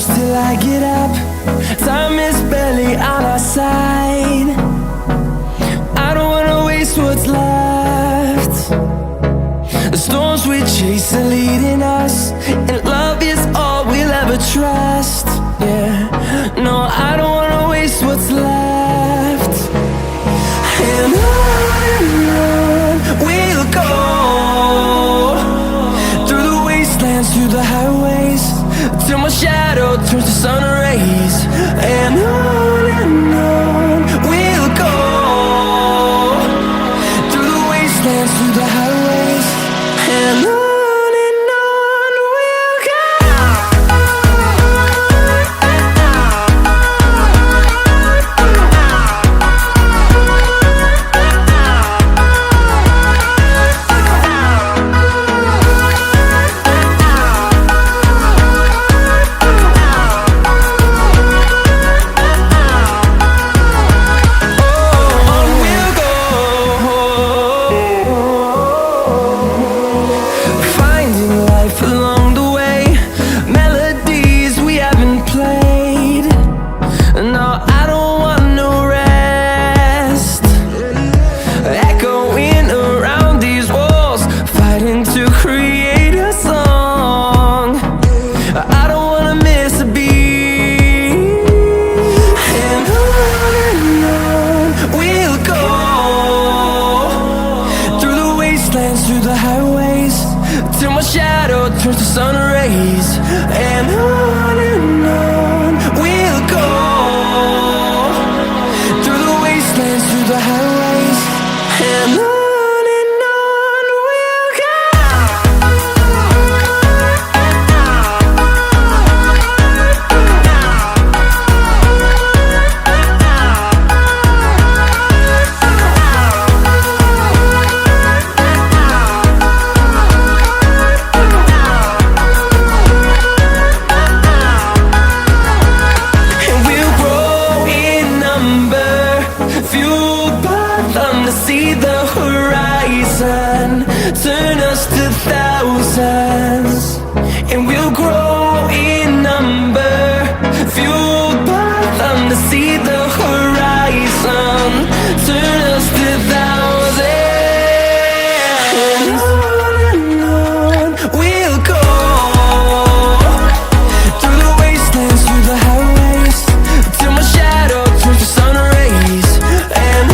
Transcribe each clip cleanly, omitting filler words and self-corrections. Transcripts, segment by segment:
close till I get up. Time is barely on our side. I don't wanna waste what's left. The storms we chase are leading us, and love is all we'll ever trust. Yeah, no, I don't wanna waste what's left. And on we'll go, through the wastelands, through the highways, till my shadow turns to sun rays. And on we'll go, through the wastelands, through the highways, and on we'll go. Through the highways, till my shadow turns to sun rays. And on we'll go, through the wastelands, through the highways, and on we'll go. See the horizon turn us to thousands, and we'll grow in number, fueled by them to see the horizon turn us to thousands. And on we'll go, through the wastelands, through the highways, till my shadow turns to sun rays. And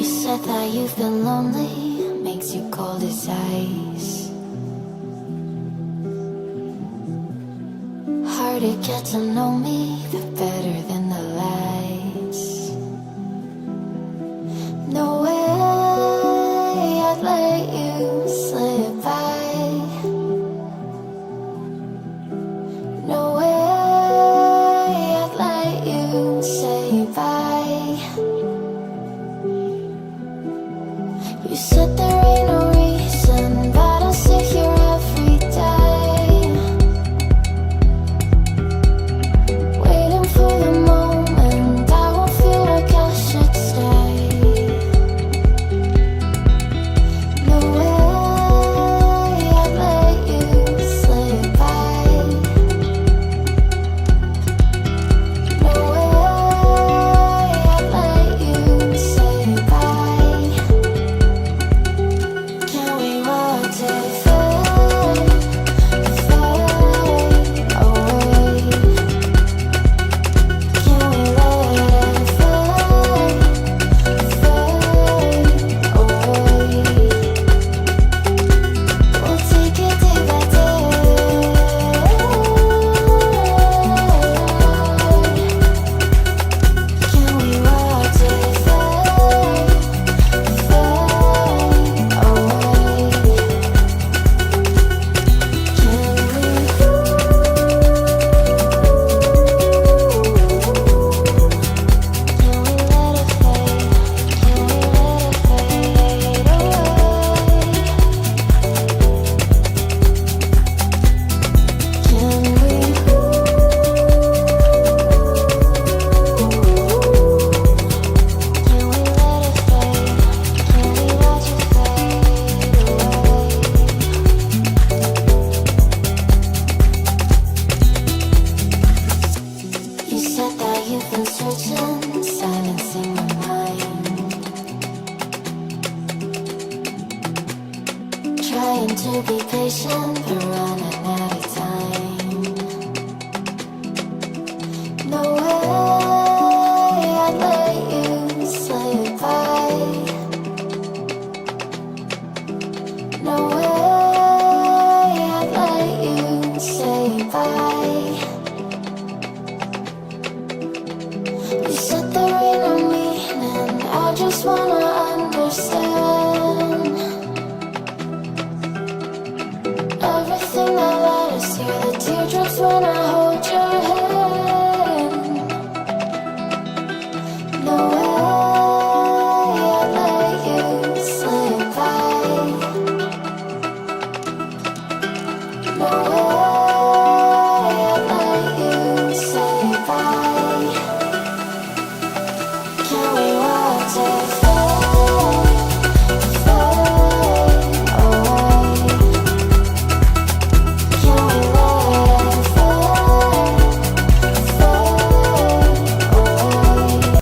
said that you've been lonely, makes you cold as ice. Hard to get to know me, the better than the lights. No way I'd let you slip by. No way I'd let you say bye. You said there ain't no reason, but I'll sit here every day, waiting for the moment I won't feel like I should stay. No way I'd let you slip by. No way I'd let you say bye. Can we watch it fade, fade away? Can we let it fade, fade away? We'll take it day by day. Can we watch it fade, fade away? Can we? Can we let it fade? Can we let it fade away? Can we? Can we let it fade? Can we watch it fade away? You said that you've been searching, silencing my mind, trying to be patient but running out of